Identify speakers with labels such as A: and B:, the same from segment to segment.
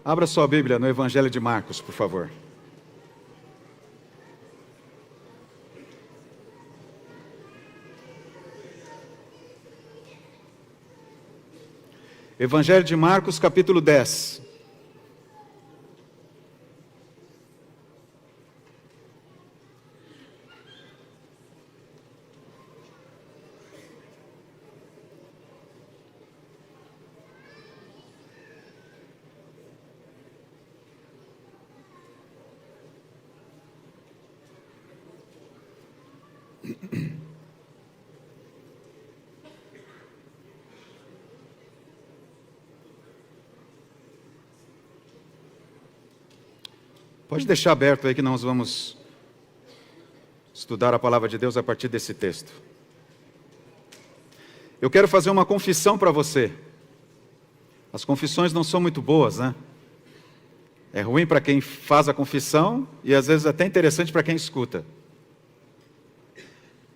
A: Abra sua Bíblia no Evangelho de Marcos, por favor. Evangelho de Marcos, capítulo 10. Pode deixar aberto aí que nós vamos estudar a palavra de Deus a partir desse texto. Eu quero fazer uma confissão para você. As confissões não são muito boas, né? É ruim para quem faz a confissão e às vezes até interessante para quem escuta.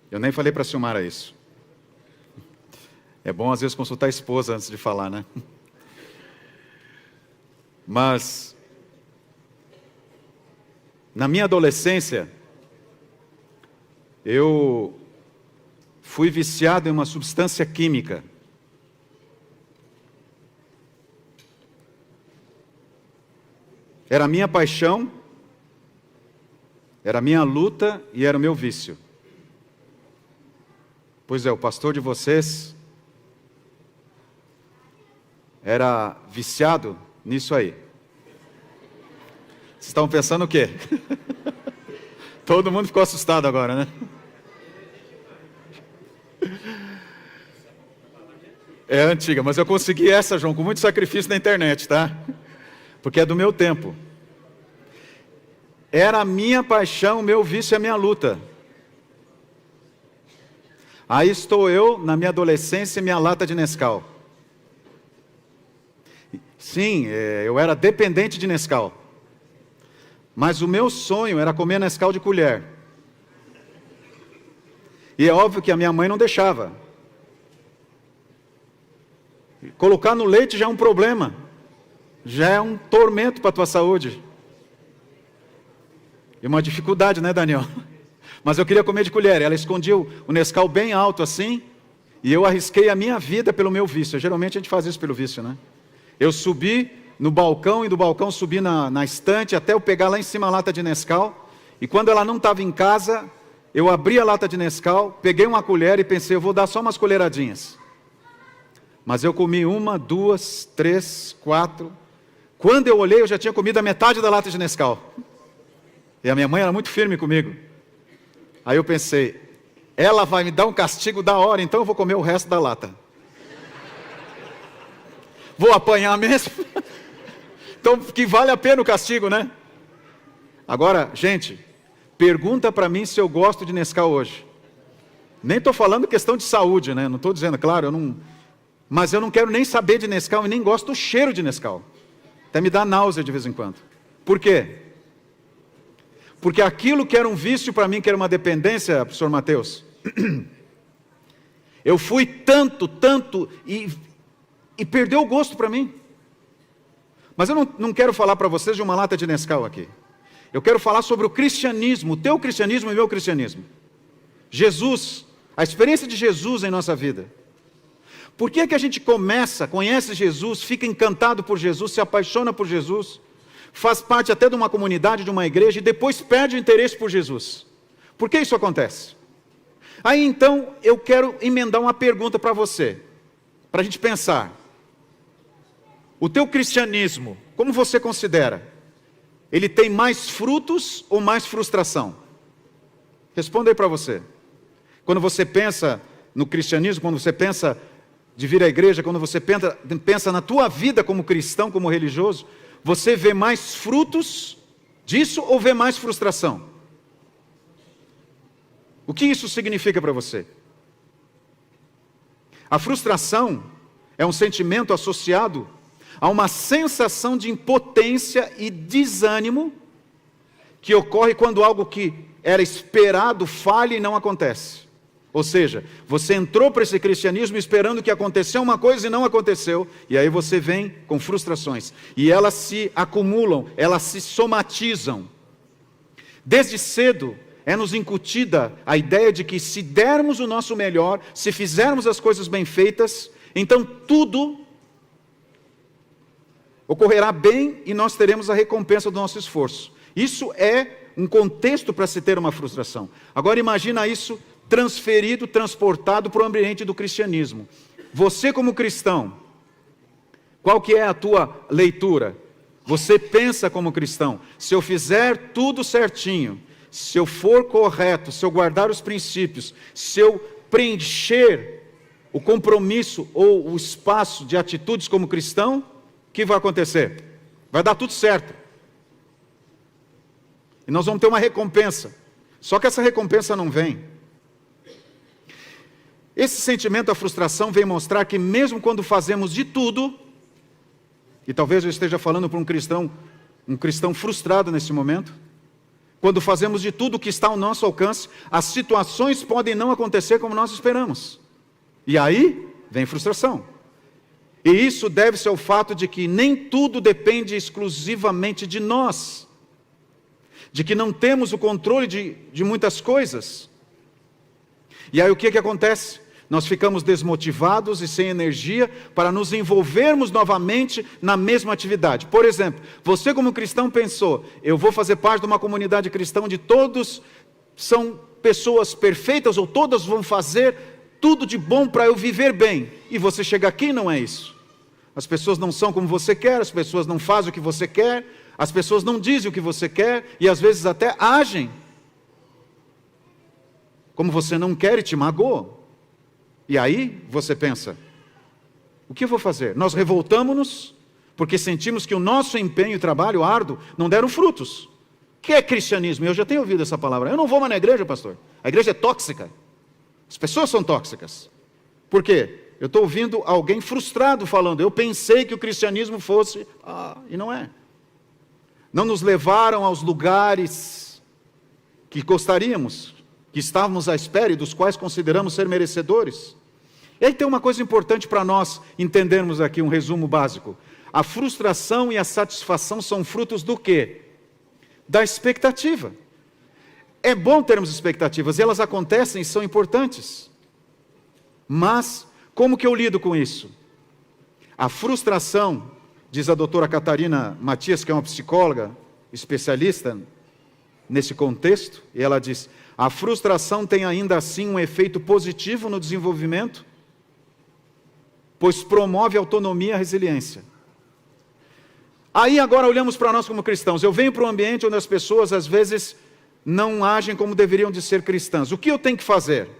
A: Eu nem falei para a Silmara isso. É bom às vezes consultar a esposa antes de falar, né? Mas na minha adolescência, eu fui viciado em uma substância química. Era a minha paixão, era a minha luta e era o meu vício. Pois é, o pastor de vocês era viciado nisso aí. Vocês estavam pensando o quê? Todo mundo ficou assustado agora, né? É antiga, mas eu consegui essa, João, com muito sacrifício na internet, tá? Porque é do meu tempo. Era a minha paixão, o meu vício e a minha luta. Aí estou eu, na minha adolescência, minha lata de Nescau. Sim, eu era dependente de Nescau. Mas o meu sonho era comer Nescau de colher. E é óbvio que a minha mãe não deixava. Colocar no leite já é um problema. Já é um tormento para a tua saúde. E uma dificuldade, né, Daniel? Mas eu queria comer de colher. Ela escondia o Nescau bem alto assim. E eu arrisquei a minha vida pelo meu vício. Geralmente a gente faz isso pelo vício, né? Eu subi no balcão e do balcão subi na estante até eu pegar lá em cima a lata de Nescau. E quando ela não estava em casa, eu abri a lata de Nescau, peguei uma colher e pensei, eu vou dar só umas colheradinhas. Mas eu comi 1, 2, 3, 4. Quando eu olhei, eu já tinha comido a metade da lata de Nescau. E a minha mãe era muito firme comigo. Aí eu pensei, ela vai me dar um castigo da hora, então eu vou comer o resto da lata. Vou apanhar mesmo? Então, que vale a pena o castigo, né? Agora, gente, pergunta para mim se eu gosto de Nescau hoje. Nem estou falando questão de saúde, né? Não estou dizendo, claro, mas eu não quero nem saber de Nescau e nem gosto do cheiro de Nescau. Até me dá náusea de vez em quando. Por quê? Porque aquilo que era um vício para mim, que era uma dependência, professor Mateus, eu fui tanto, e perdeu o gosto para mim. Mas eu não quero falar para vocês de uma lata de Nescau aqui. Eu quero falar sobre o cristianismo, o teu cristianismo e o meu cristianismo. Jesus, a experiência de Jesus em nossa vida. Por que é que a gente conhece Jesus, fica encantado por Jesus, se apaixona por Jesus, faz parte até de uma comunidade, de uma igreja, e depois perde o interesse por Jesus? Por que isso acontece? Aí então, eu quero emendar uma pergunta para você, para a gente pensar. O teu cristianismo, como você considera? Ele tem mais frutos ou mais frustração? Responda aí para você. Quando você pensa no cristianismo, quando você pensa de vir à igreja, quando você pensa na tua vida como cristão, como religioso, você vê mais frutos disso ou vê mais frustração? O que isso significa para você? A frustração é um sentimento associado a uma sensação de impotência e desânimo que ocorre quando algo que era esperado falha e não acontece. Ou seja, você entrou para esse cristianismo esperando que acontecesse uma coisa e não aconteceu, e aí você vem com frustrações, e elas se acumulam, elas se somatizam. Desde cedo é-nos incutida a ideia de que se dermos o nosso melhor, se fizermos as coisas bem feitas, então tudo ocorrerá bem e nós teremos a recompensa do nosso esforço. Isso é um contexto para se ter uma frustração. Agora imagina isso transferido, transportado para o ambiente do cristianismo. Você como cristão, qual que é a tua leitura? Você pensa como cristão, se eu fizer tudo certinho, se eu for correto, se eu guardar os princípios, se eu preencher o compromisso ou o espaço de atitudes como cristão, o que vai acontecer? Vai dar tudo certo. E nós vamos ter uma recompensa. Só que essa recompensa não vem. Esse sentimento da frustração vem mostrar que mesmo quando fazemos de tudo, e talvez eu esteja falando para um cristão frustrado nesse momento, quando fazemos de tudo o que está ao nosso alcance, as situações podem não acontecer como nós esperamos. E aí vem frustração. E isso deve-se ao fato de que nem tudo depende exclusivamente de nós. De que não temos o controle de muitas coisas. E aí o que acontece? Nós ficamos desmotivados e sem energia para nos envolvermos novamente na mesma atividade. Por exemplo, você como cristão pensou, eu vou fazer parte de uma comunidade cristã onde todos são pessoas perfeitas, ou todas vão fazer tudo de bom para eu viver bem. E você chega aqui e não é isso. As pessoas não são como você quer, as pessoas não fazem o que você quer, as pessoas não dizem o que você quer, e às vezes até agem como você não quer e te magoa. E aí você pensa, o que eu vou fazer? Nós revoltamos-nos porque sentimos que o nosso empenho e trabalho árduo não deram frutos. O que é cristianismo? Eu já tenho ouvido essa palavra. Eu não vou mais na igreja, pastor. A igreja é tóxica. As pessoas são tóxicas. Por quê? Eu estou ouvindo alguém frustrado falando, eu pensei que o cristianismo fosse, e não é. Não nos levaram aos lugares que gostaríamos, que estávamos à espera e dos quais consideramos ser merecedores. E aí tem uma coisa importante para nós entendermos aqui, um resumo básico. A frustração e a satisfação são frutos do quê? Da expectativa. É bom termos expectativas, e elas acontecem e são importantes. Mas, como que eu lido com isso? A frustração, diz a doutora Catarina Matias, que é uma psicóloga especialista nesse contexto, e ela diz, a frustração tem ainda assim um efeito positivo no desenvolvimento, pois promove a autonomia e a resiliência. Aí agora olhamos para nós como cristãos. Eu venho para um ambiente onde as pessoas às vezes não agem como deveriam de ser cristãs. O que eu tenho que fazer?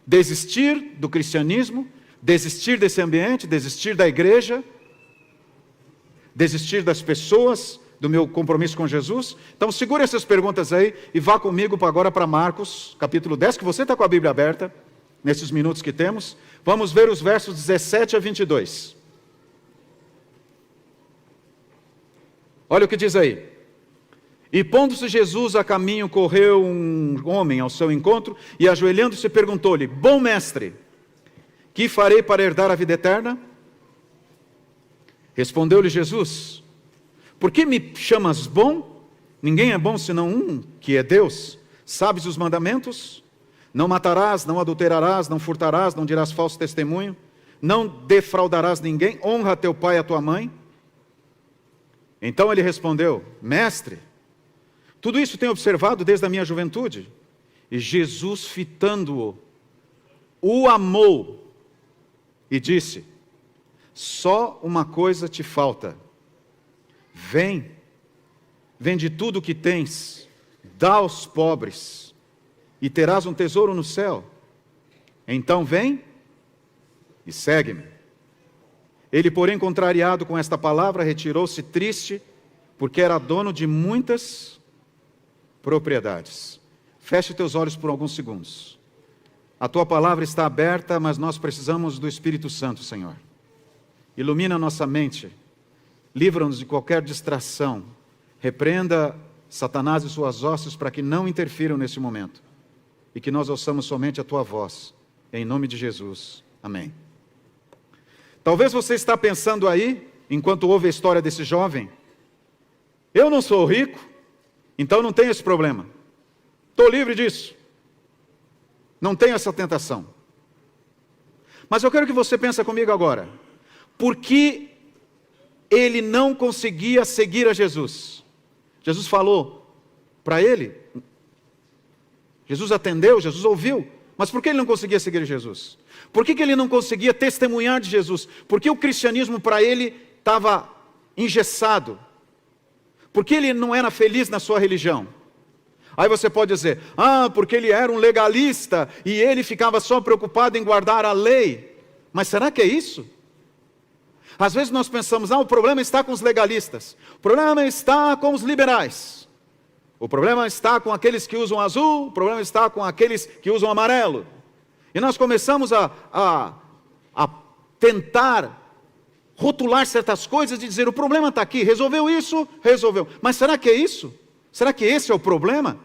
A: Desistir do cristianismo, desistir desse ambiente, desistir da igreja, desistir das pessoas, do meu compromisso com Jesus? Então segure essas perguntas aí e vá comigo agora para Marcos, capítulo 10, que você está com a Bíblia aberta, nesses minutos que temos. Vamos ver os versos 17 a 22. Olha o que diz aí. E pondo-se Jesus a caminho, correu um homem ao seu encontro, e ajoelhando-se perguntou-lhe, bom mestre, que farei para herdar a vida eterna? Respondeu-lhe Jesus, por que me chamas bom? Ninguém é bom senão um, que é Deus. Sabes os mandamentos? Não matarás, não adulterarás, não furtarás, não dirás falso testemunho, não defraudarás ninguém, honra teu pai e a tua mãe. Então ele respondeu, mestre, tudo isso tenho observado desde a minha juventude. E Jesus, fitando-o, o amou e disse, só uma coisa te falta. Vende tudo o que tens, dá aos pobres, e terás um tesouro no céu. Então vem e segue-me. Ele, porém, contrariado com esta palavra, retirou-se triste, porque era dono de muitas propriedades. Feche teus olhos por alguns segundos. A tua palavra está aberta, mas nós precisamos do Espírito Santo, Senhor. Ilumina a nossa mente, livra-nos de qualquer distração, repreenda Satanás e suas hostes para que não interfiram nesse momento. e que nós ouçamos somente a tua voz. Em nome de Jesus. Amém. Talvez você está pensando aí, enquanto ouve a história desse jovem, eu não sou rico, então não tenho esse problema. Estou livre disso. Não tenho essa tentação. Mas eu quero que você pense comigo agora. Por que ele não conseguia seguir a Jesus? Jesus falou para ele. Jesus atendeu, Jesus ouviu. Mas por que ele não conseguia seguir Jesus? Por que ele não conseguia testemunhar de Jesus? Porque o cristianismo para ele estava engessado. Porque ele não era feliz na sua religião. Aí você pode dizer, porque ele era um legalista e ele ficava só preocupado em guardar a lei. Mas será que é isso? Às vezes nós pensamos, o problema está com os legalistas. O problema está com os liberais. O problema está com aqueles que usam azul, o problema está com aqueles que usam amarelo. E nós começamos a tentar rotular certas coisas e dizer, o problema está aqui, resolveu isso, resolveu. Mas será que é isso? Será que esse é o problema?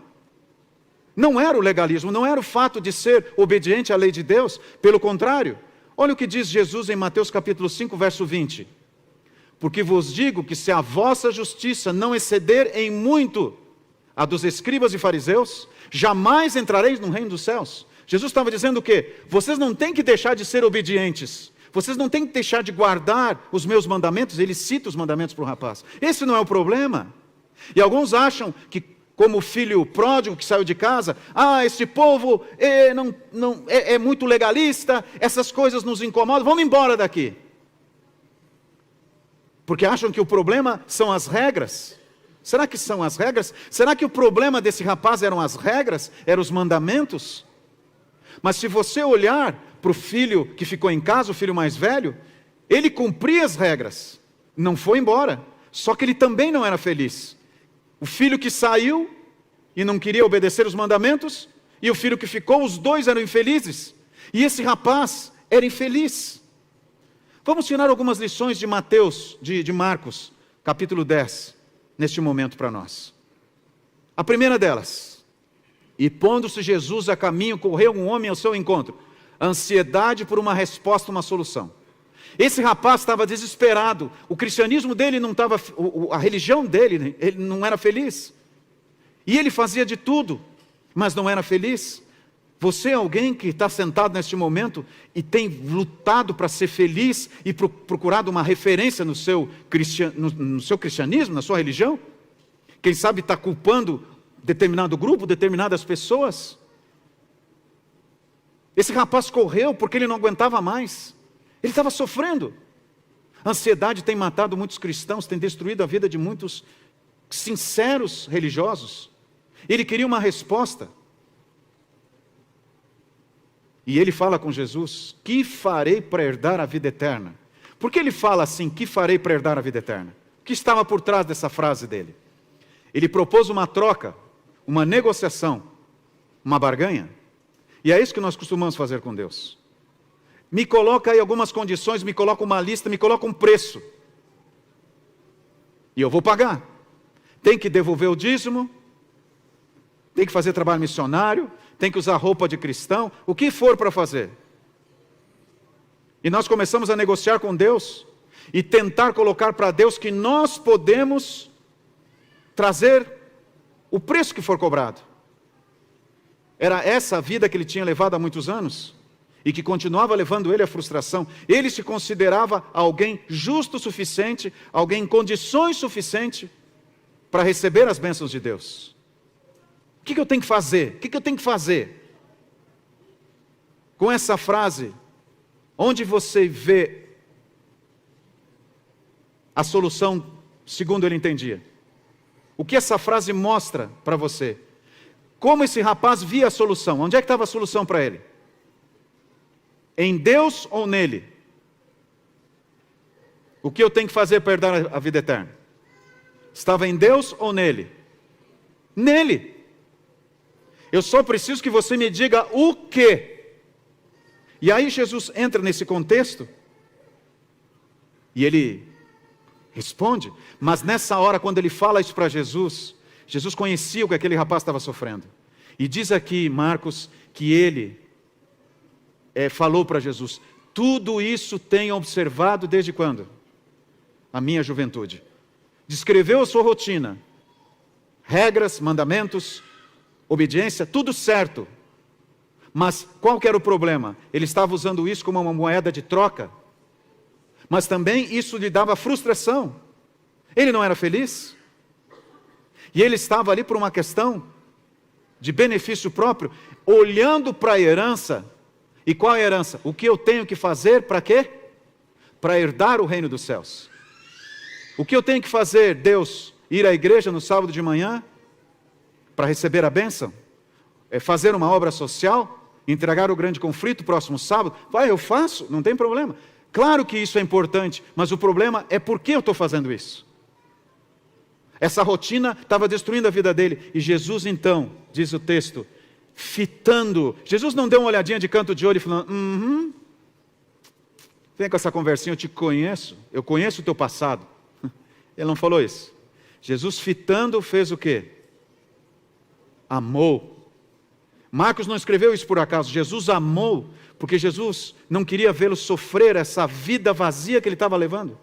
A: Não era o legalismo, não era o fato de ser obediente à lei de Deus, pelo contrário. Olha o que diz Jesus em Mateus capítulo 5, verso 20. Porque vos digo que se a vossa justiça não exceder em muito a dos escribas e fariseus, jamais entrareis no reino dos céus. Jesus estava dizendo o quê? Vocês não têm que deixar de ser obedientes. Vocês não têm que deixar de guardar os meus mandamentos. Ele cita os mandamentos para o rapaz. Esse não é o problema. E alguns acham que, como o filho pródigo que saiu de casa, esse povo é muito legalista, essas coisas nos incomodam, vamos embora daqui. Porque acham que o problema são as regras. Será que são as regras? Será que o problema desse rapaz eram as regras? Eram os mandamentos? Mas se você olhar para o filho que ficou em casa, o filho mais velho, ele cumpria as regras, não foi embora, só que ele também não era feliz. O filho que saiu e não queria obedecer os mandamentos, e o filho que ficou, os dois eram infelizes. E esse rapaz era infeliz. Vamos tirar algumas lições de Marcos, capítulo 10, neste momento para nós. A primeira delas, e pondo-se Jesus a caminho, correu um homem ao seu encontro. Ansiedade por uma resposta, uma solução. Esse rapaz estava desesperado. O cristianismo dele não estava, a religião dele, ele não era feliz. E ele fazia de tudo, mas não era feliz. Você é alguém que está sentado neste momento e tem lutado para ser feliz e procurado uma referência no seu cristianismo, na sua religião? Quem sabe está culpando determinado grupo, determinadas pessoas? Esse rapaz correu porque ele não aguentava mais. Ele estava sofrendo. A ansiedade tem matado muitos cristãos, tem destruído a vida de muitos sinceros religiosos. Ele queria uma resposta. E ele fala com Jesus, que farei para herdar a vida eterna? Por que ele fala assim, que farei para herdar a vida eterna? O que estava por trás dessa frase dele? Ele propôs uma troca, uma negociação, uma barganha. E é isso que nós costumamos fazer com Deus. Me coloca aí algumas condições, me coloca uma lista, me coloca um preço. E eu vou pagar. Tem que devolver o dízimo, tem que fazer trabalho missionário, tem que usar roupa de cristão, o que for para fazer. E nós começamos a negociar com Deus e tentar colocar para Deus que nós podemos trazer o preço que for cobrado. Era essa a vida que ele tinha levado há muitos anos e que continuava levando ele à frustração. Ele se considerava alguém justo o suficiente, alguém em condições suficientes para receber as bênçãos de Deus. O que eu tenho que fazer? O que eu tenho que fazer? Com essa frase, onde você vê a solução segundo ele entendia? O que essa frase mostra para você? Como esse rapaz via a solução? Onde é que estava a solução para ele? Em Deus ou nele? O que eu tenho que fazer para herdar a vida eterna? Estava em Deus ou nele? Nele. Eu só preciso que você me diga o quê. E aí Jesus entra nesse contexto e ele responde, mas nessa hora quando ele fala isso para Jesus, Jesus conhecia o que aquele rapaz estava sofrendo. E diz aqui Marcos que ele falou para Jesus: tudo isso tenho observado desde quando? A minha juventude. Descreveu a sua rotina, regras, mandamentos, obediência, tudo certo. Mas qual que era o problema? Ele estava usando isso como uma moeda de troca, mas também isso lhe dava frustração. Ele não era feliz. E ele estava ali por uma questão de benefício próprio, olhando para a herança. E qual é a herança? O que eu tenho que fazer para quê? Para herdar o reino dos céus. O que eu tenho que fazer, Deus? Ir à igreja no sábado de manhã para receber a bênção? Fazer uma obra social? Entregar o grande conflito próximo sábado? Vai, eu faço, não tem problema. Claro que isso é importante, mas o problema é por que eu estou fazendo isso. Essa rotina estava destruindo a vida dele. E Jesus então, diz o texto, fitando. Jesus não deu uma olhadinha de canto de olho e falando, vem com essa conversinha, eu te conheço, eu conheço o teu passado. Ele não falou isso. Jesus fitando fez o quê? Amou. Marcos não escreveu isso por acaso. Jesus amou, porque Jesus não queria vê-lo sofrer essa vida vazia que ele estava levando.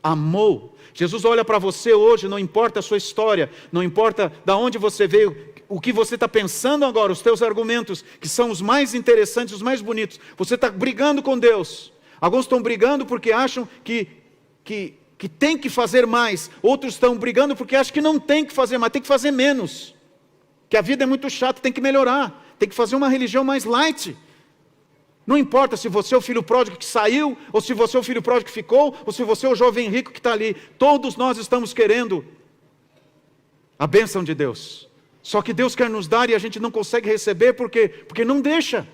A: Amou. Jesus olha para você hoje, não importa a sua história, não importa de onde você veio, o que você está pensando agora, os teus argumentos, que são os mais interessantes, os mais bonitos. Você está brigando com Deus. Alguns estão brigando porque acham que tem que fazer mais. Outros estão brigando porque acham que não tem que fazer mais, tem que fazer menos. Que a vida é muito chata, tem que melhorar. Tem que fazer uma religião mais light. Não importa se você é o filho pródigo que saiu, ou se você é o filho pródigo que ficou, ou se você é o jovem rico que está ali. Todos nós estamos querendo a bênção de Deus. Só que Deus quer nos dar e a gente não consegue receber porque não deixa.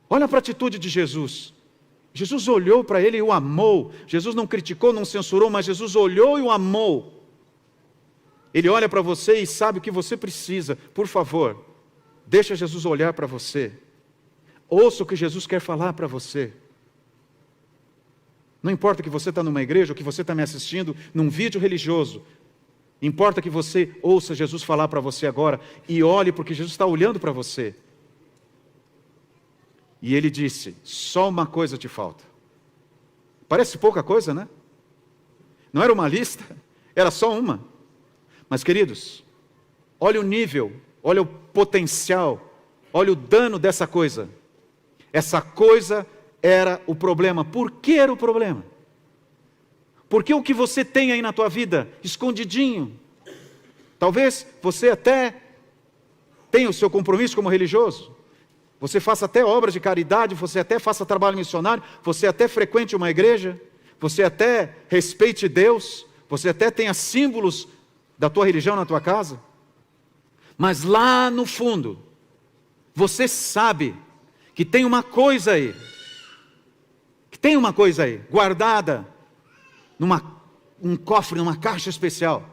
A: Olha para a atitude de Jesus. Jesus olhou para ele e o amou. Jesus não criticou, não censurou, mas Jesus olhou e o amou. Ele olha para você e sabe o que você precisa. Por favor, deixa Jesus olhar para você. Ouça o que Jesus quer falar para você. Não importa que você está numa igreja ou que você está me assistindo num vídeo religioso. Importa que você ouça Jesus falar para você agora e olhe porque Jesus está olhando para você. E ele disse, só uma coisa te falta. Parece pouca coisa, né? Não era uma lista, era só uma. Mas queridos, olha o nível, olha o potencial, olha o dano dessa coisa. Essa coisa era o problema. Por que era o problema? Porque o que você tem aí na tua vida, escondidinho, talvez você até tenha o seu compromisso como religioso, você faça até obras de caridade, você até faça trabalho missionário, você até frequente uma igreja, você até respeite Deus, você até tenha símbolos da tua religião na tua casa, mas lá no fundo, você sabe que tem uma coisa aí, guardada num cofre, numa caixa especial,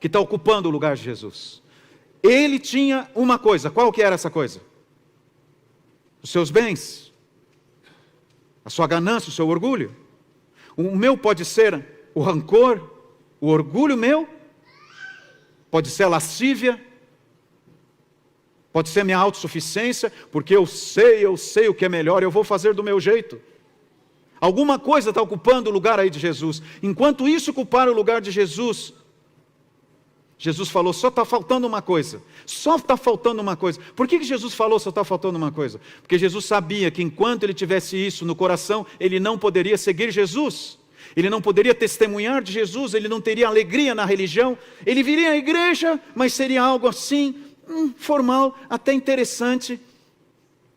A: que está ocupando o lugar de Jesus. Ele tinha uma coisa, qual que era essa coisa? Os seus bens, a sua ganância, o seu orgulho. O meu pode ser o rancor, o orgulho meu, pode ser a lascívia, pode ser a minha autossuficiência, porque eu sei o que é melhor, eu vou fazer do meu jeito. Alguma coisa está ocupando o lugar aí de Jesus. Enquanto isso ocupar o lugar de Jesus, Jesus falou, só está faltando uma coisa. Só está faltando uma coisa. Por que Jesus falou só está faltando uma coisa? Porque Jesus sabia que enquanto ele tivesse isso no coração, ele não poderia seguir Jesus. Ele não poderia testemunhar de Jesus, ele não teria alegria na religião. Ele viria à igreja, mas seria algo assim, formal, até interessante.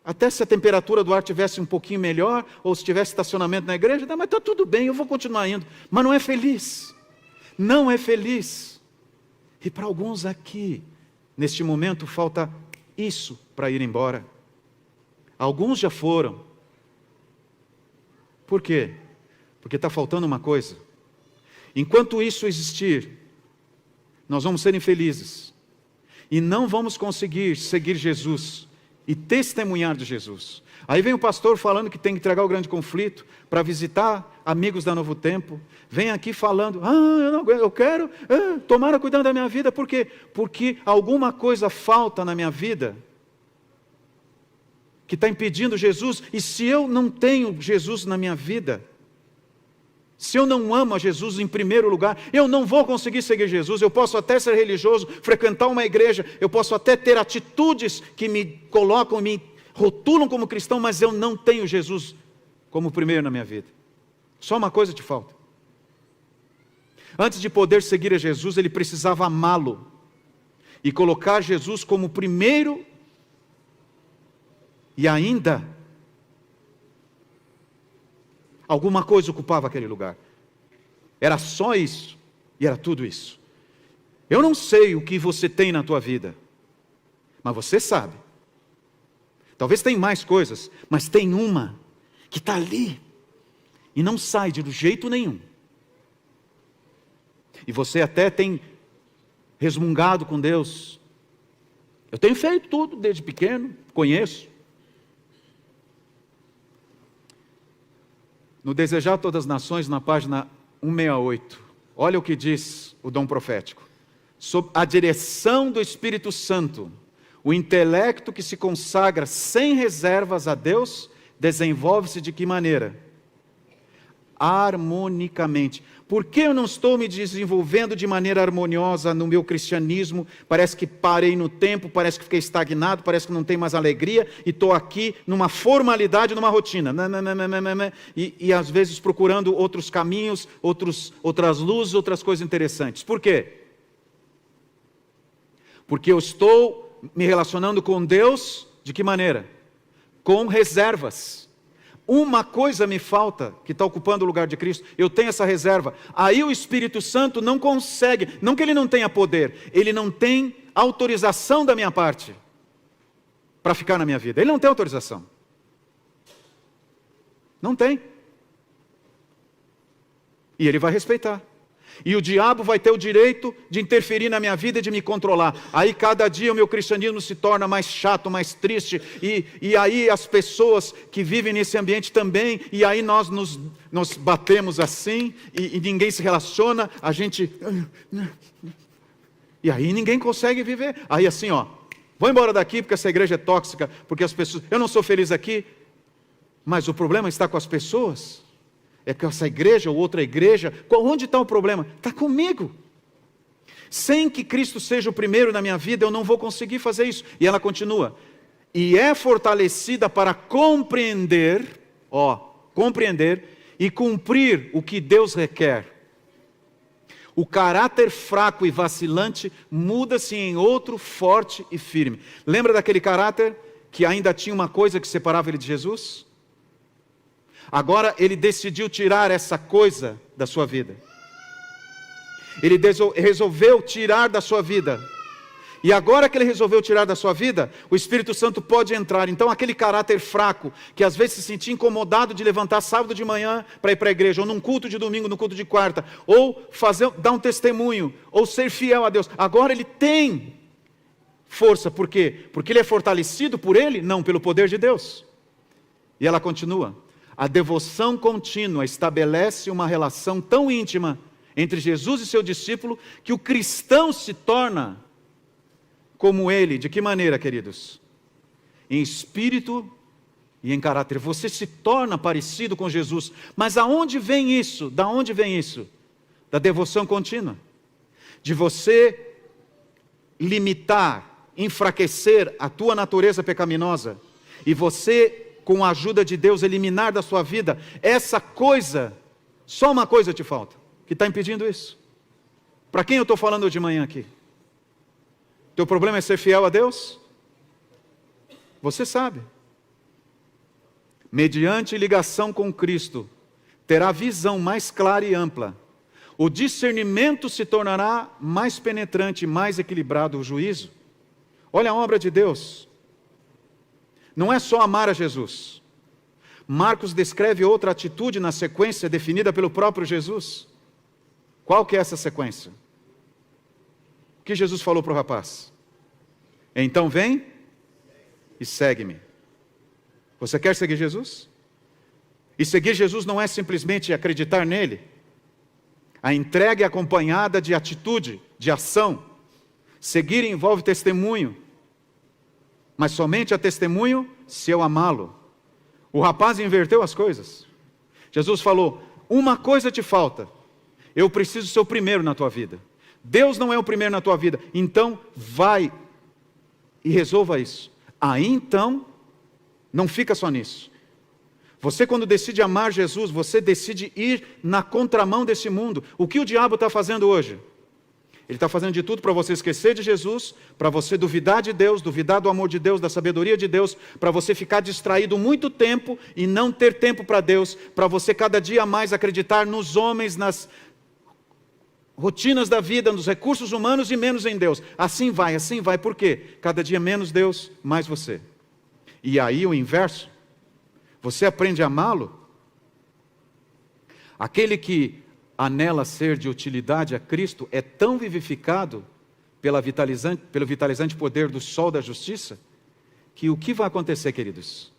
A: Até se a temperatura do ar tivesse um pouquinho melhor, ou se tivesse estacionamento na igreja, mas está tudo bem, eu vou continuar indo. Mas não é feliz. Não é feliz. E para alguns aqui, neste momento, falta isso para ir embora. Alguns já foram. Por quê? Porque está faltando uma coisa. Enquanto isso existir, nós vamos ser infelizes. E não vamos conseguir seguir Jesus e testemunhar de Jesus. Aí vem o pastor falando que tem que entregar o grande conflito para visitar amigos da Novo Tempo. Vem aqui falando, eu quero tomar cuidado da minha vida. Por quê? Porque alguma coisa falta na minha vida que está impedindo Jesus. E se eu não tenho Jesus na minha vida, se eu não amo a Jesus em primeiro lugar, eu não vou conseguir seguir Jesus. Eu posso até ser religioso, frequentar uma igreja, eu posso até ter atitudes que me colocam, me rotulam como cristão, mas eu não tenho Jesus como primeiro na minha vida. Só uma coisa te falta. Antes de poder seguir a Jesus, ele precisava amá-lo e colocar Jesus como primeiro, e ainda alguma coisa ocupava aquele lugar. Era só isso, e era tudo isso. Eu não sei o que você tem na tua vida, mas você sabe. Talvez tenha mais coisas, mas tem uma que está ali e não sai de jeito nenhum. E você até tem resmungado com Deus. Eu tenho feito tudo desde pequeno, conheço. No Desejar Todas as Nações, na página 168, olha o que diz o dom profético. Sob a direção do Espírito Santo, o intelecto que se consagra sem reservas a Deus, desenvolve-se de que maneira? Harmonicamente. Por que eu não estou me desenvolvendo de maneira harmoniosa no meu cristianismo? Parece que parei no tempo, parece que fiquei estagnado, parece que não tem mais alegria, e estou aqui numa formalidade, numa rotina. E às vezes procurando outros caminhos, outras luzes, outras coisas interessantes. Por quê? Porque eu estou me relacionando com Deus, de que maneira? Com reservas. Uma coisa me falta, que está ocupando o lugar de Cristo, eu tenho essa reserva. Aí o Espírito Santo não consegue, não que ele não tenha poder, ele não tem autorização da minha parte para ficar na minha vida. Ele não tem autorização. Não tem. E ele vai respeitar. E o diabo vai ter o direito de interferir na minha vida e de me controlar. Aí cada dia o meu cristianismo se torna mais chato, mais triste. E aí as pessoas que vivem nesse ambiente também. E aí nós batemos assim e ninguém se relaciona. A gente... E aí ninguém consegue viver. Aí assim, vou embora daqui porque essa igreja é tóxica. Porque as pessoas... Eu não sou feliz aqui. Mas o problema está com as pessoas. É que essa igreja ou outra igreja, onde está o problema? Está comigo. Sem que Cristo seja o primeiro na minha vida, eu não vou conseguir fazer isso. E ela continua. E é fortalecida para compreender e cumprir o que Deus requer. O caráter fraco e vacilante muda-se em outro forte e firme. Lembra daquele caráter que ainda tinha uma coisa que separava ele de Jesus? Agora ele decidiu tirar essa coisa da sua vida. Ele resolveu tirar da sua vida. E agora que ele resolveu tirar da sua vida, o Espírito Santo pode entrar. Então aquele caráter fraco, que às vezes se sentia incomodado de levantar sábado de manhã para ir para a igreja, ou num culto de domingo, no culto de quarta, ou dar um testemunho, ou ser fiel a Deus. Agora ele tem força. Por quê? Porque ele é fortalecido por ele? Não, pelo poder de Deus. E ela continua. A devoção contínua estabelece uma relação tão íntima entre Jesus e seu discípulo, que o cristão se torna como ele. De que maneira, queridos? Em espírito e em caráter. Você se torna parecido com Jesus. Mas aonde vem isso? Da onde vem isso? Da devoção contínua. De você limitar, enfraquecer a tua natureza pecaminosa. E você, com a ajuda de Deus, eliminar da sua vida essa coisa. Só uma coisa te falta, que está impedindo isso. Para quem eu estou falando de manhã aqui? Teu problema é ser fiel a Deus? Você sabe. Mediante ligação com Cristo, terá visão mais clara e ampla. O discernimento se tornará mais penetrante, mais equilibrado o juízo. Olha a obra de Deus. Não é só amar a Jesus. Marcos descreve outra atitude na sequência definida pelo próprio Jesus. Qual que é essa sequência? O que Jesus falou para o rapaz? Então vem e segue-me. Você quer seguir Jesus? E seguir Jesus não é simplesmente acreditar nele. A entrega é acompanhada de atitude, de ação. Seguir envolve testemunho, mas somente a testemunho se eu amá-lo. O rapaz inverteu as coisas. Jesus falou: uma coisa te falta, eu preciso ser o primeiro na tua vida. Deus não é o primeiro na tua vida, então vai e resolva isso. Aí então, não fica só nisso. Você, quando decide amar Jesus, você decide ir na contramão desse mundo. O que o diabo está fazendo hoje? Ele está fazendo de tudo para você esquecer de Jesus, para você duvidar de Deus, duvidar do amor de Deus, da sabedoria de Deus, para você ficar distraído muito tempo e não ter tempo para Deus, para você cada dia mais acreditar nos homens, nas rotinas da vida, nos recursos humanos e menos em Deus. Assim vai. Por quê? Cada dia menos Deus, mais você. E aí o inverso. Você aprende a amá-lo? Aquele que anela ser de utilidade a Cristo é tão vivificado pelo vitalizante poder do sol da justiça, que o que vai acontecer, queridos?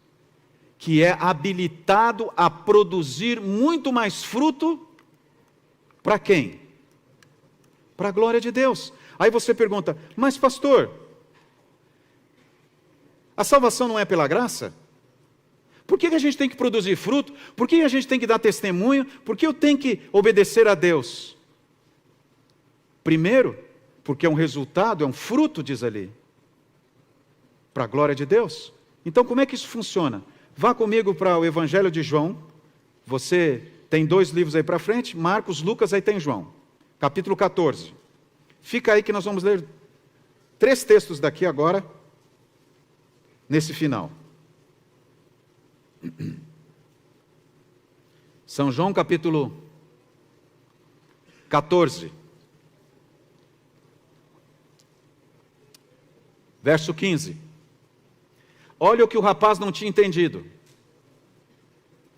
A: Que é habilitado a produzir muito mais fruto para quem? Para a glória de Deus. Aí você pergunta: mas pastor, a salvação não é pela graça? Por que a gente tem que produzir fruto? Por que a gente tem que dar testemunho? Por que eu tenho que obedecer a Deus? Primeiro, porque é um resultado, é um fruto, diz ali, para a glória de Deus. Então como é que isso funciona? Vá comigo para o Evangelho de João. Você tem 2 livros aí para frente, Marcos, Lucas, aí tem João. Capítulo 14. Fica aí que nós vamos ler 3 textos daqui agora, nesse final. São João capítulo 14, verso 15. Olha o que o rapaz não tinha entendido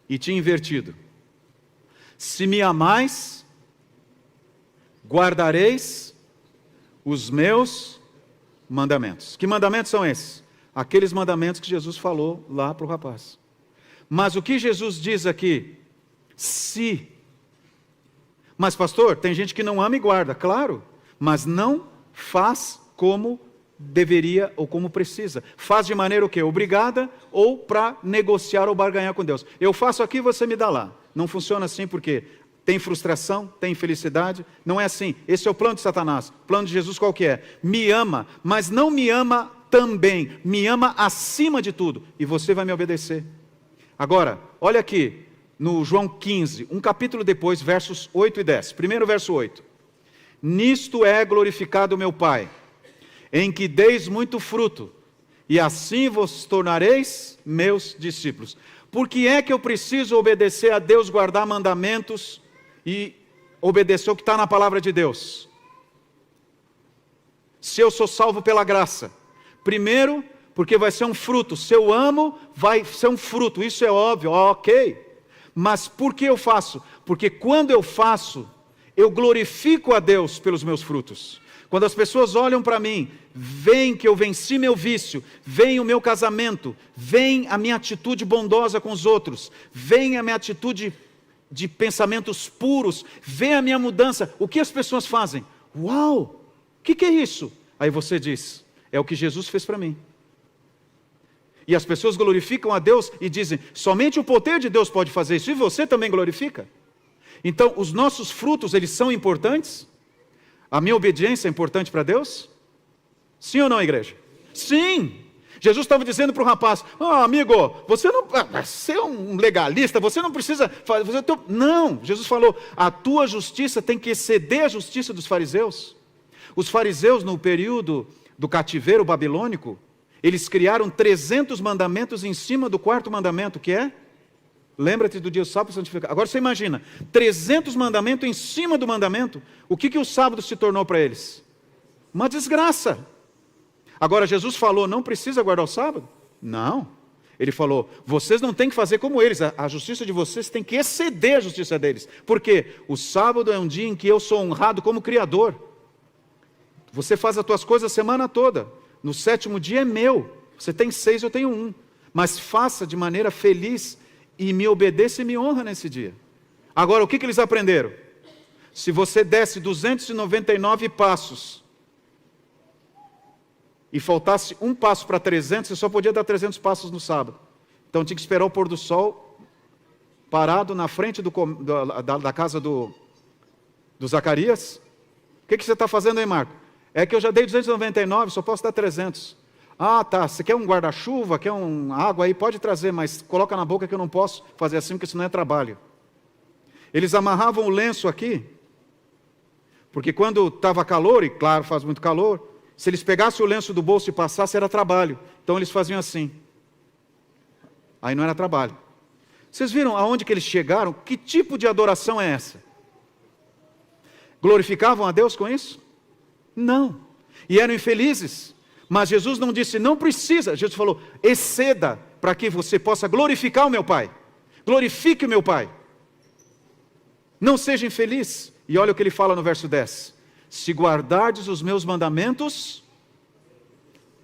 A: e tinha invertido. Se me amais, guardareis os meus mandamentos. Que mandamentos são esses? Aqueles mandamentos que Jesus falou lá para o rapaz. Mas o que Jesus diz aqui? Se. Mas pastor, tem gente que não ama e guarda, claro, mas não faz como deveria ou como precisa. Faz de maneira o quê? Obrigada ou para negociar ou barganhar com Deus. Eu faço aqui, você me dá lá. Não funciona assim porque tem frustração, tem infelicidade. Não é assim. Esse é o plano de Satanás. O plano de Jesus qual que é? Me ama, mas não me ama também. Me ama acima de tudo. E você vai me obedecer. Agora, olha aqui, no João 15, um capítulo depois, versos 8 e 10. Primeiro verso 8. Nisto é glorificado meu Pai, em que deis muito fruto, e assim vos tornareis meus discípulos. Por que é que eu preciso obedecer a Deus, guardar mandamentos e obedecer o que está na palavra de Deus? Se eu sou salvo pela graça. Primeiro, porque vai ser um fruto. Se eu amo, vai ser um fruto. Isso é óbvio, ok. Mas por que eu faço? Porque quando eu faço, eu glorifico a Deus pelos meus frutos. Quando as pessoas olham para mim, veem que eu venci meu vício, veem o meu casamento, veem a minha atitude bondosa com os outros, veem a minha atitude de pensamentos puros, veem a minha mudança, o que as pessoas fazem? Uau! O que é isso? Aí você diz: é o que Jesus fez para mim. E as pessoas glorificam a Deus e dizem: somente o poder de Deus pode fazer isso, e você também glorifica. Então, os nossos frutos, eles são importantes? A minha obediência é importante para Deus? Sim ou não, igreja? Sim! Jesus estava dizendo para o rapaz: amigo, você é um legalista, você não precisa fazer Não, Jesus falou: a tua justiça tem que exceder a justiça dos fariseus. Os fariseus, no período do cativeiro babilônico, eles criaram 300 mandamentos em cima do 4º mandamento, que é: lembra-te do dia do sábado santificado. Agora você imagina, 300 mandamentos em cima do mandamento. O que o sábado se tornou para eles? Uma desgraça. Agora Jesus falou: não precisa guardar o sábado? Não. Ele falou: vocês não têm que fazer como eles, a justiça de vocês tem que exceder a justiça deles. Por quê? O sábado é um dia em que eu sou honrado como Criador. Você faz as tuas coisas a semana toda. No 7º dia é meu. Você tem 6, eu tenho 1. mas faça de maneira feliz e me obedeça e me honra nesse dia. Agora, o que eles aprenderam? Se você desse 299 passos e faltasse um passo para 300, você só podia dar 300 passos no sábado. Então tinha que esperar o pôr do sol parado na frente da casa do Zacarias. O que você está fazendo aí, Marco? É que eu já dei 299, só posso dar 300. Ah, tá, você quer um guarda-chuva, quer uma água aí? Pode trazer, mas coloca na boca que eu não posso fazer assim, porque isso não é trabalho. Eles amarravam o lenço aqui, porque quando estava calor, e claro, faz muito calor, se eles pegassem o lenço do bolso e passassem, era trabalho. Então eles faziam assim. Aí não era trabalho. Vocês viram aonde que eles chegaram? Que tipo de adoração é essa? Glorificavam a Deus com isso? Não. E eram infelizes. Mas Jesus não disse, não precisa. Jesus falou, exceda para que você possa glorificar o meu Pai. Glorifique o meu Pai. Não seja infeliz. E olha o que ele fala no verso 10. Se guardardes os meus mandamentos,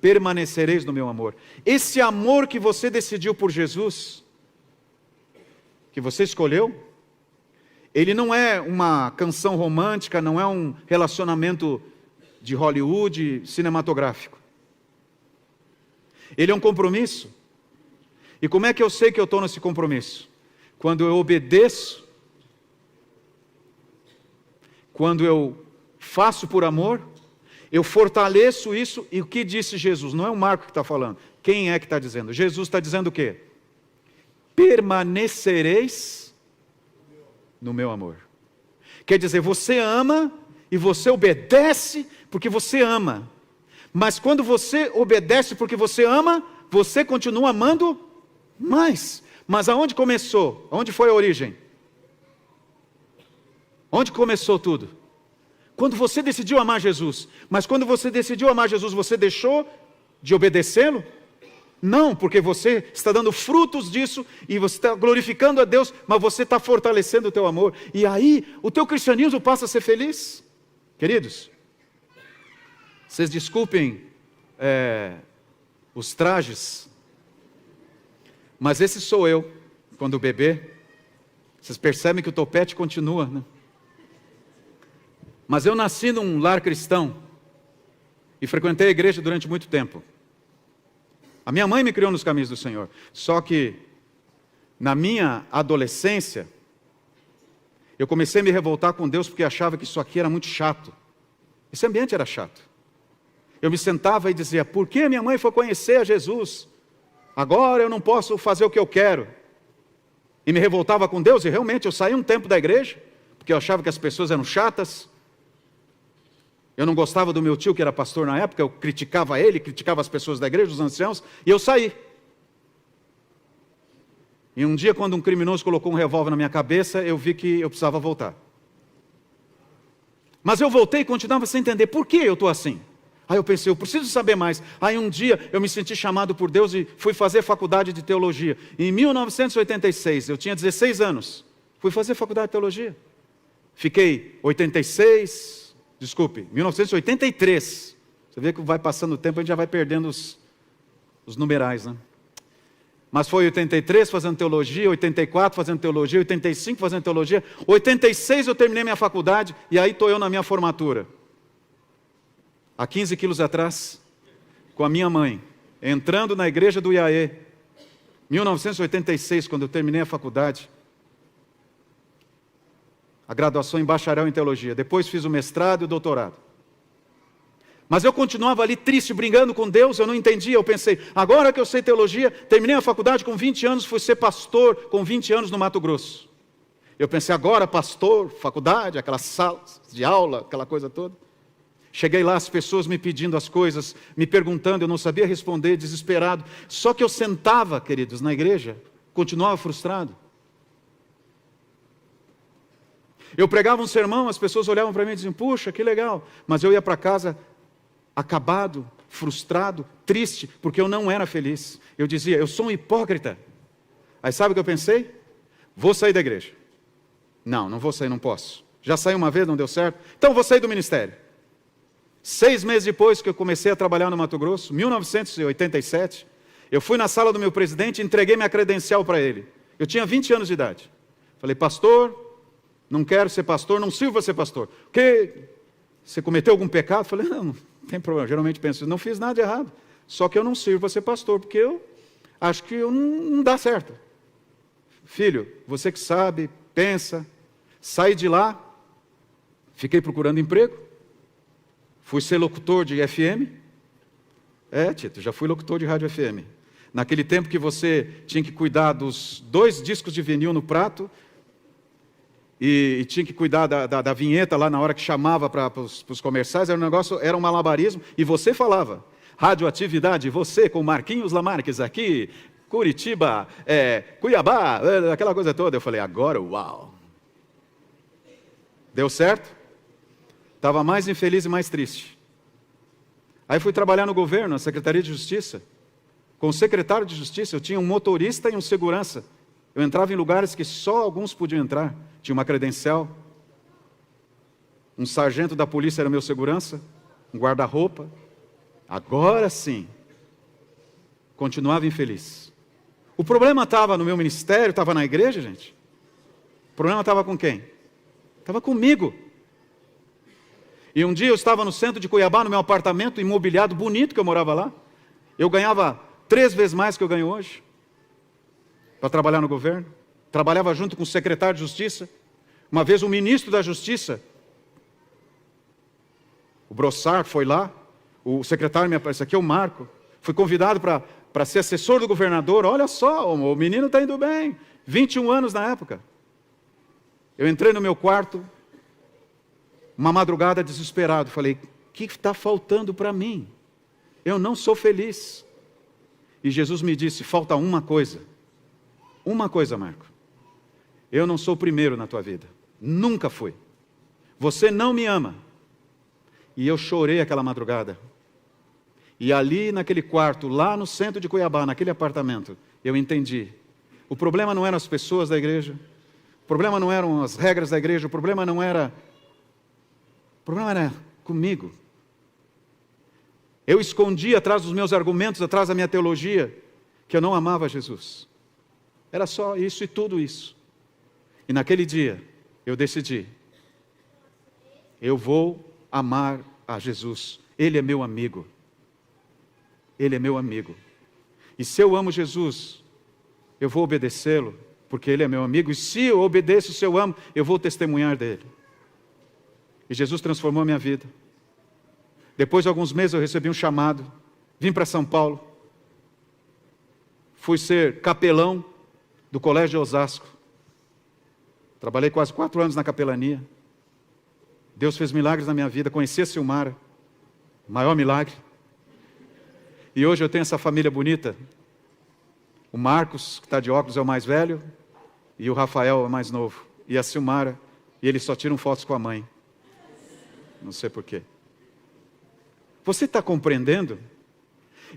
A: permanecereis no meu amor. Esse amor que você decidiu por Jesus, que você escolheu, ele não é uma canção romântica, não é um relacionamento de Hollywood cinematográfico. Ele é um compromisso. E como é que eu sei que eu estou nesse compromisso? Quando eu obedeço, quando eu faço por amor, eu fortaleço isso. E o que disse Jesus? Não é o Marco que está falando. Quem é que está dizendo? Jesus está dizendo o quê? Permanecereis no meu amor. Quer dizer, você ama e você obedece porque você ama. Mas quando você obedece porque você ama, você continua amando mais. Mas aonde começou? Onde foi a origem? Onde começou tudo? Quando você decidiu amar Jesus. Mas quando você decidiu amar Jesus, você deixou de obedecê-lo? Não, porque você está dando frutos disso e você está glorificando a Deus, mas você está fortalecendo o teu amor. E aí, o teu cristianismo passa a ser feliz. Queridos, vocês desculpem os trajes, mas esse sou eu, quando bebê. Vocês percebem que o topete continua, né? Mas eu nasci num lar cristão e frequentei a igreja durante muito tempo. A minha mãe me criou nos caminhos do Senhor. Só que, na minha adolescência, eu comecei a me revoltar com Deus porque achava que isso aqui era muito chato. Esse ambiente era chato. Eu me sentava e dizia, por que minha mãe foi conhecer a Jesus? Agora eu não posso fazer o que eu quero. E me revoltava com Deus, e realmente eu saí um tempo da igreja, porque eu achava que as pessoas eram chatas. Eu não gostava do meu tio, que era pastor na época, eu criticava ele, criticava as pessoas da igreja, os anciãos, e eu saí. E um dia, quando um criminoso colocou um revólver na minha cabeça, eu vi que eu precisava voltar. Mas eu voltei e continuava sem entender por que eu estou assim. Aí eu pensei, eu preciso saber mais. Aí um dia eu me senti chamado por Deus e fui fazer faculdade de teologia. Em 1986, eu tinha 16 anos, fui fazer faculdade de teologia. Fiquei 1983. Você vê que vai passando o tempo, a gente já vai perdendo os numerais, né? Mas foi 83 fazendo teologia, 84 fazendo teologia, 85 fazendo teologia, 86 eu terminei minha faculdade e aí estou eu na minha formatura. Há 15 quilos atrás, com a minha mãe, entrando na igreja do IAE, 1986, quando eu terminei a faculdade, a graduação em bacharel em teologia. Depois fiz o mestrado e o doutorado. Mas eu continuava ali triste, brigando com Deus, eu não entendia. Eu pensei, agora que eu sei teologia, terminei a faculdade com 20 anos, fui ser pastor com 20 anos no Mato Grosso. Eu pensei, agora pastor, faculdade, aquelas salas de aula, aquela coisa toda. Cheguei lá, as pessoas me pedindo as coisas, me perguntando, eu não sabia responder, desesperado. Só que eu sentava, queridos, na igreja, continuava frustrado. Eu pregava um sermão, as pessoas olhavam para mim e diziam, puxa, que legal. Mas eu ia para casa acabado, frustrado, triste, porque eu não era feliz. Eu dizia, eu sou um hipócrita. Aí sabe o que eu pensei? Vou sair da igreja. Não vou sair, não posso. Já saí uma vez, não deu certo. Então vou sair do ministério. 6 meses depois que eu comecei a trabalhar no Mato Grosso, 1987, Eu fui na sala do meu presidente e entreguei minha credencial para ele. Eu tinha 20 anos de idade. Falei, pastor, não quero ser pastor, não sirvo para ser pastor. Porque você cometeu algum pecado? Falei, não tem problema. Geralmente penso, não fiz nada de errado. Só que eu não sirvo para ser pastor, porque eu acho que não dá certo. Filho, você que sabe, pensa. Saí de lá, fiquei procurando emprego. Fui ser locutor de FM. Tito, já fui locutor de rádio FM. Naquele tempo que você tinha que cuidar dos 2 discos de vinil no prato e tinha que cuidar da vinheta lá na hora que chamava para os comerciais, era um negócio, era um malabarismo, e você falava, radioatividade, você com Marquinhos Lamarques aqui, Curitiba, Cuiabá, aquela coisa toda. Eu falei, agora, uau! Deu certo? Estava mais infeliz e mais triste. Aí fui trabalhar no governo, na Secretaria de Justiça. Com o secretário de Justiça, eu tinha um motorista e um segurança. Eu entrava em lugares que só alguns podiam entrar. Tinha uma credencial. Um sargento da polícia era meu segurança. Um guarda-roupa. Agora sim. Continuava infeliz. O problema estava no meu ministério, estava na igreja, gente. O problema estava com quem? Estava comigo. E um dia eu estava no centro de Cuiabá, no meu apartamento imobiliado, bonito, que eu morava lá. Eu ganhava 3 vezes mais que eu ganho hoje, para trabalhar no governo. Trabalhava junto com o secretário de Justiça. Uma vez o ministro da Justiça, o Brossard, foi lá. O secretário me apareceu, aqui é o Marco. Fui convidado para ser assessor do governador. Olha só, o menino está indo bem. 21 anos na época. Eu entrei no meu quarto, uma madrugada desesperado. Falei, o que está faltando para mim? Eu não sou feliz. E Jesus me disse, falta uma coisa. Uma coisa, Marco. Eu não sou o primeiro na tua vida. Nunca fui. Você não me ama. E eu chorei aquela madrugada. E ali naquele quarto, lá no centro de Cuiabá, naquele apartamento, eu entendi. O problema não eram as pessoas da igreja. O problema não eram as regras da igreja. O problema era comigo. Eu escondi atrás dos meus argumentos, atrás da minha teologia, que eu não amava Jesus. Era só isso e tudo isso. E naquele dia, eu decidi, eu vou amar a Jesus. Ele é meu amigo. Ele é meu amigo. E se eu amo Jesus, eu vou obedecê-lo, porque Ele é meu amigo. E se eu obedeço, se eu amo, eu vou testemunhar dEle. E Jesus transformou a minha vida. Depois de alguns meses eu recebi um chamado, vim para São Paulo, fui ser capelão do Colégio de Osasco. Trabalhei quase 4 anos na capelania. Deus fez milagres na minha vida, conheci a Silmara, o maior milagre. E hoje eu tenho essa família bonita. O Marcos, que está de óculos, é o mais velho, e o Rafael é o mais novo. E a Silmara, e eles só tiram fotos com a mãe. Não sei porquê. Você está compreendendo?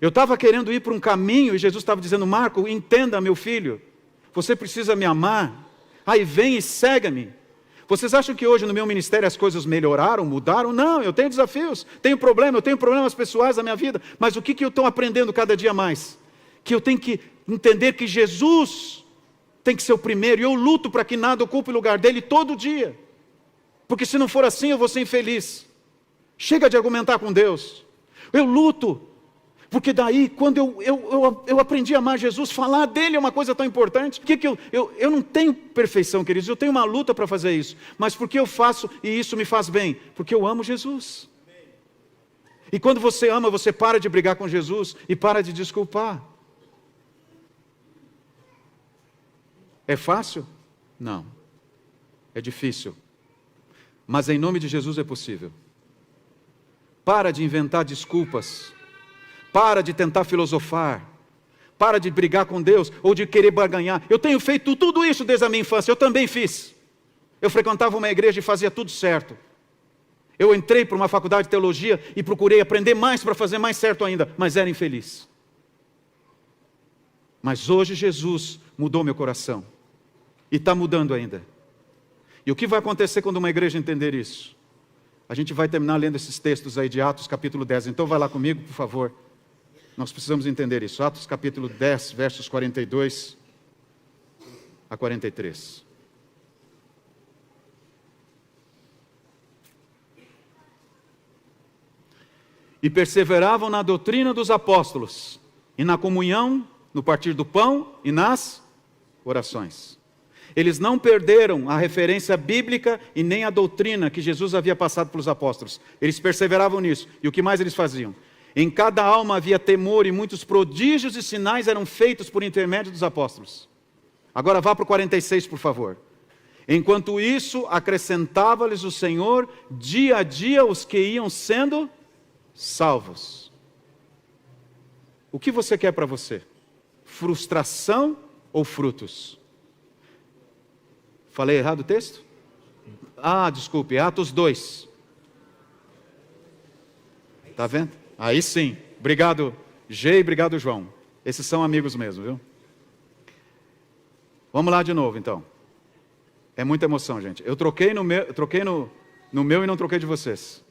A: Eu estava querendo ir para um caminho e Jesus estava dizendo, Marco, entenda, meu filho, você precisa me amar. Aí vem e segue-me. Vocês acham que hoje no meu ministério as coisas melhoraram, mudaram? Não, eu tenho desafios, tenho problema, eu tenho problemas pessoais na minha vida. Mas o que eu estou aprendendo cada dia mais? Que eu tenho que entender que Jesus tem que ser o primeiro. E eu luto para que nada ocupe o lugar dele todo dia. Porque se não for assim eu vou ser infeliz. Chega de argumentar com Deus. Eu luto. Porque daí, quando eu aprendi a amar Jesus, falar dele é uma coisa tão importante. Porque eu não tenho perfeição, queridos, eu tenho uma luta para fazer isso. Mas porque eu faço e isso me faz bem? Porque eu amo Jesus. E quando você ama, você para de brigar com Jesus e para de desculpar. É fácil? Não. É difícil. Mas em nome de Jesus é possível. Para de inventar desculpas. Para de tentar filosofar. Para de brigar com Deus ou de querer barganhar. Eu tenho feito tudo isso desde a minha infância. Eu também fiz. Eu frequentava uma igreja e fazia tudo certo. Eu entrei para uma faculdade de teologia e procurei aprender mais para fazer mais certo ainda. Mas era infeliz. Mas hoje Jesus mudou meu coração. E está mudando ainda. E o que vai acontecer quando uma igreja entender isso? A gente vai terminar lendo esses textos aí de Atos capítulo 10. Então vai lá comigo, por favor. Nós precisamos entender isso. Atos capítulo 10, versos 42 a 43. E perseveravam na doutrina dos apóstolos, e na comunhão, no partir do pão e nas orações. Eles não perderam a referência bíblica e nem a doutrina que Jesus havia passado para os apóstolos. Eles perseveravam nisso. E o que mais eles faziam? Em cada alma havia temor e muitos prodígios e sinais eram feitos por intermédio dos apóstolos. Agora vá para o 46, por favor. Enquanto isso, acrescentava-lhes o Senhor, dia a dia, os que iam sendo salvos. O que você quer para você? Frustração ou frutos? Falei errado o texto? Desculpe, Atos 2. Está vendo? Aí sim. Obrigado, G, e obrigado, João. Esses são amigos mesmo, viu? Vamos lá de novo, então. É muita emoção, gente. Eu troquei no meu e não troquei de vocês.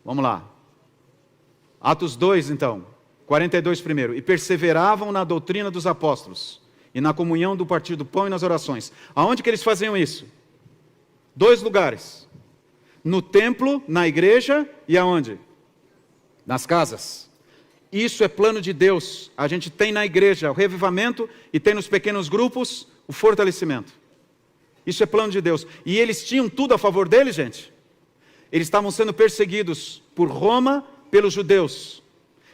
A: Vamos lá. Atos 2, então. 42 primeiro. E perseveravam na doutrina dos apóstolos, e na comunhão do partir do pão e nas orações. Aonde que eles faziam isso? 2 lugares. No templo, na igreja e aonde? Nas casas. Isso é plano de Deus. A gente tem na igreja o revivamento e tem nos pequenos grupos o fortalecimento. Isso é plano de Deus. E eles tinham tudo a favor deles, gente. Eles estavam sendo perseguidos por Roma, pelos judeus.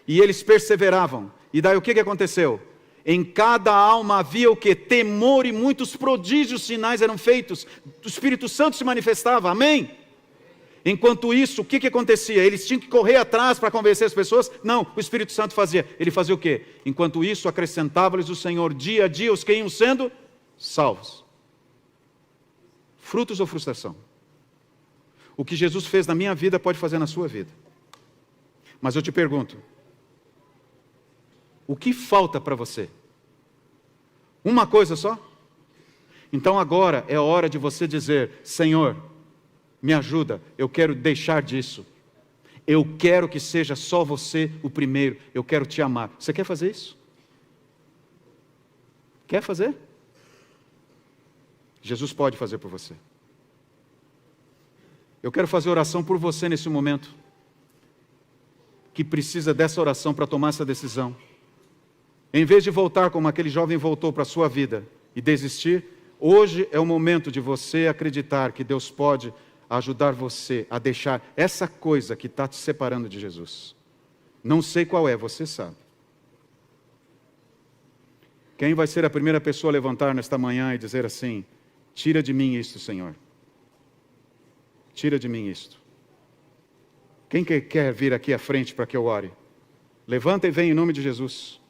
A: E eles perseveravam. E daí o que aconteceu? Em cada alma havia o que? Temor, e muitos prodígios, sinais eram feitos. O Espírito Santo se manifestava, amém? Enquanto isso, o que acontecia? Eles tinham que correr atrás para convencer as pessoas? Não, o Espírito Santo fazia. Ele fazia o quê? Enquanto isso, acrescentava-lhes o Senhor dia a dia os que iam sendo salvos. Frutos ou frustração? O que Jesus fez na minha vida pode fazer na sua vida. Mas eu te pergunto, o que falta para você? Uma coisa só? Então agora é hora de você dizer: Senhor, me ajuda, eu quero deixar disso. Eu quero que seja só você o primeiro, eu quero te amar. Você quer fazer isso? Quer fazer? Jesus pode fazer por você. Eu quero fazer oração por você nesse momento, que precisa dessa oração para tomar essa decisão. Em vez de voltar como aquele jovem voltou para a sua vida e desistir, hoje é o momento de você acreditar que Deus pode ajudar você a deixar essa coisa que está te separando de Jesus. Não sei qual é, você sabe. Quem vai ser a primeira pessoa a levantar nesta manhã e dizer assim: tira de mim isto, Senhor. Tira de mim isto. Quem quer vir aqui à frente para que eu ore? Levanta e vem em nome de Jesus.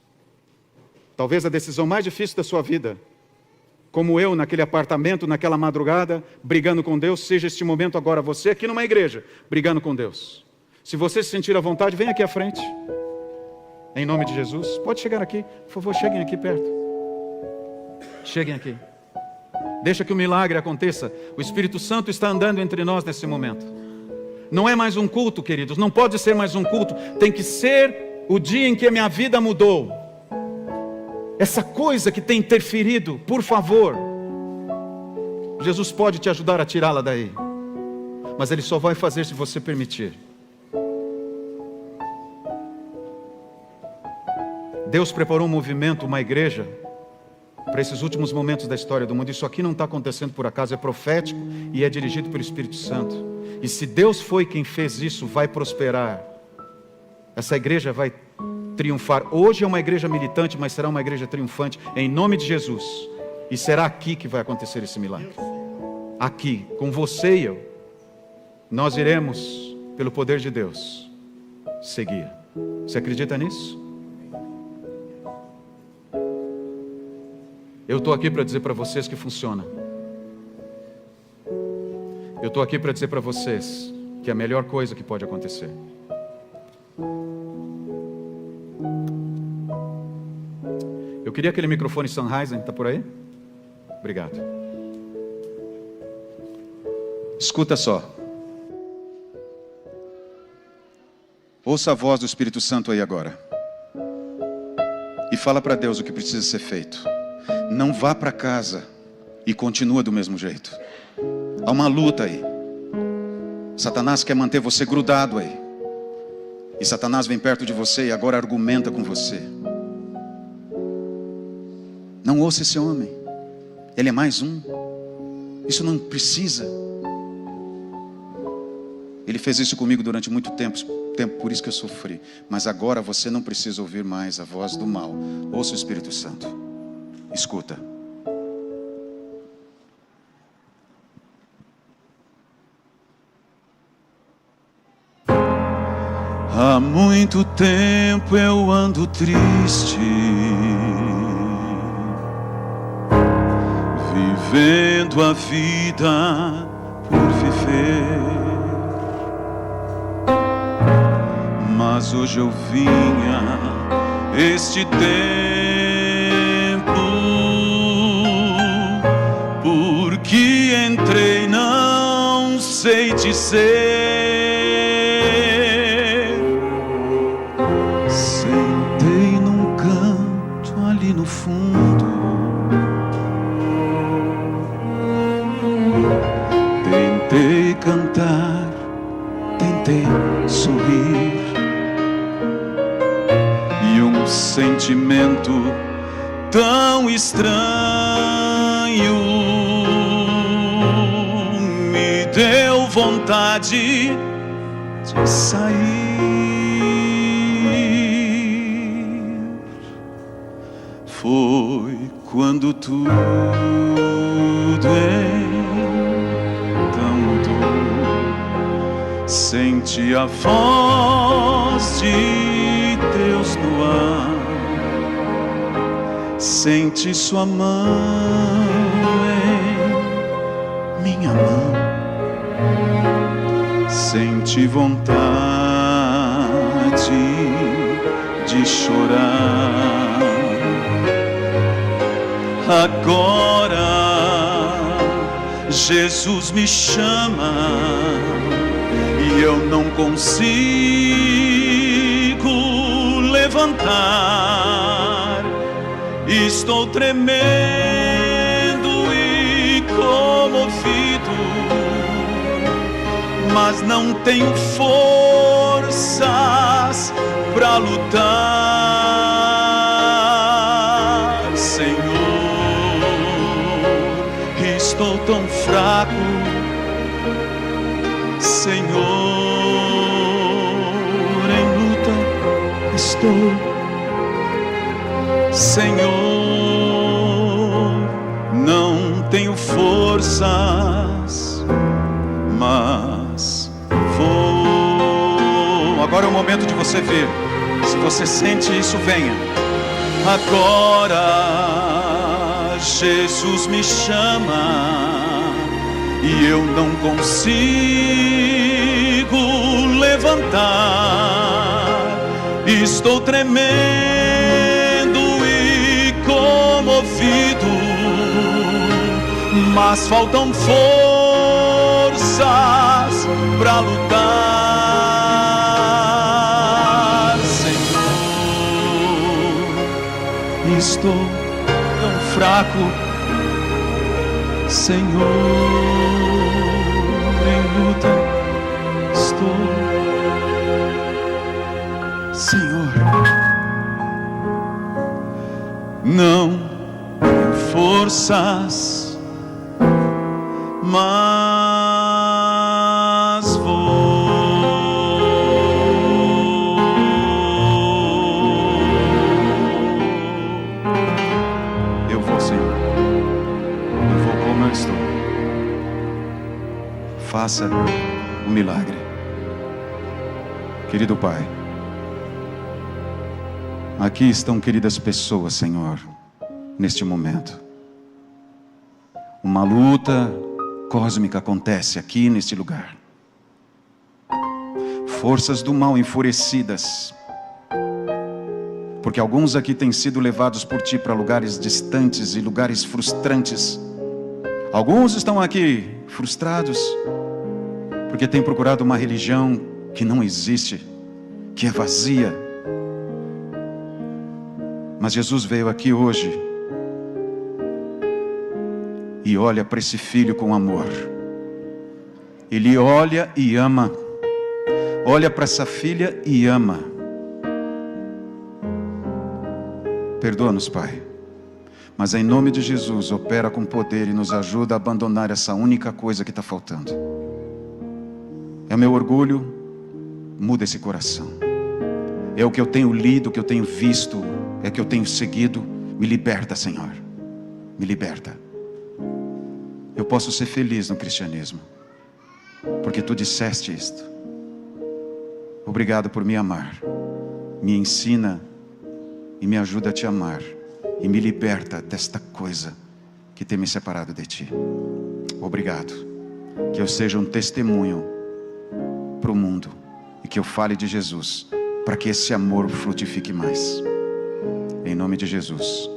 A: Talvez a decisão mais difícil da sua vida, como eu naquele apartamento, naquela madrugada, brigando com Deus, seja este momento agora, você aqui numa igreja, brigando com Deus. Se você se sentir à vontade, vem aqui à frente. Em nome de Jesus. Pode chegar aqui, por favor, cheguem aqui perto. Cheguem aqui. Deixa que o milagre aconteça. O Espírito Santo está andando entre nós nesse momento. Não é mais um culto, queridos. Não pode ser mais um culto. Tem que ser o dia em que a minha vida mudou. Essa coisa que tem interferido, por favor. Jesus pode te ajudar a tirá-la daí. Mas Ele só vai fazer se você permitir. Deus preparou um movimento, uma igreja, para esses últimos momentos da história do mundo. Isso aqui não está acontecendo por acaso, é profético e é dirigido pelo Espírito Santo. E se Deus foi quem fez isso, vai prosperar. Essa igreja vai triunfar. Hoje é uma igreja militante, mas será uma igreja triunfante, em nome de Jesus. E será aqui que vai acontecer esse milagre. Aqui, com você e eu. Nós iremos, pelo poder de Deus, seguir. Você acredita nisso? Eu estou aqui para dizer para vocês que funciona. Eu estou aqui para dizer para vocês que é a melhor coisa que pode acontecer. Eu queria aquele microfone Sennheiser, está por aí? Obrigado. Escuta só.
B: Ouça a voz do Espírito Santo aí agora. E fala para Deus o que precisa ser feito. Não vá para casa e continua do mesmo jeito. Há uma luta aí. Satanás quer manter você grudado aí. E Satanás vem perto de você e agora argumenta com você. Não ouça esse homem. Ele é mais um. Isso não precisa. Ele fez isso comigo durante muito tempo, por isso que eu sofri. Mas agora você não precisa ouvir mais a voz do mal. Ouça o Espírito Santo. Escuta. Há muito tempo eu ando triste, vivendo a vida por viver. Mas hoje eu vinha este tempo, porque entrei, não sei dizer. Sentei num canto ali no fundo, tentei cantar, tentei sorrir, e um sentimento tão estranho me deu vontade de sair. Foi quando tudo então mudou. Senti a voz de Deus no ar. Senti sua mão em minha mão. Senti vontade de chorar. Agora Jesus me chama e eu não consigo levantar. Estou tremendo e comovido, mas não tenho forças para lutar. Senhor, estou tão fraco. Senhor, em luta estou. Senhor, não tenho forças, mas vou. Agora é o momento de você vir. Se você sente isso, venha. Agora Jesus me chama e eu não consigo levantar. Estou tremendo e comovido, mas faltam forças para lutar. Senhor, estou tão fraco. Senhor, em luta estou. Senhor, não tenho forças, mas vou. Eu vou, Senhor. Eu vou como eu estou. Faça um milagre. Querido Pai, aqui estão queridas pessoas, Senhor, neste momento. Uma luta cósmica acontece aqui neste lugar. Forças do mal enfurecidas, porque alguns aqui têm sido levados por Ti para lugares distantes e lugares frustrantes. Alguns estão aqui frustrados, porque têm procurado uma religião que não existe, que é vazia. Mas Jesus veio aqui hoje e olha para esse filho com amor. Ele olha e ama. Olha para essa filha e ama. Perdoa-nos, Pai. Mas em nome de Jesus, opera com poder e nos ajuda a abandonar essa única coisa que está faltando. É o meu orgulho, muda esse coração. É o que eu tenho lido, o que eu tenho visto, é o que eu tenho seguido. Me liberta, Senhor. Me liberta. Eu posso ser feliz no cristianismo, porque Tu disseste isto. Obrigado por me amar. Me ensina e me ajuda a Te amar. E me liberta desta coisa que tem me separado de Ti. Obrigado. Que eu seja um testemunho para o mundo. E que eu fale de Jesus, para que esse amor frutifique mais. Em nome de Jesus.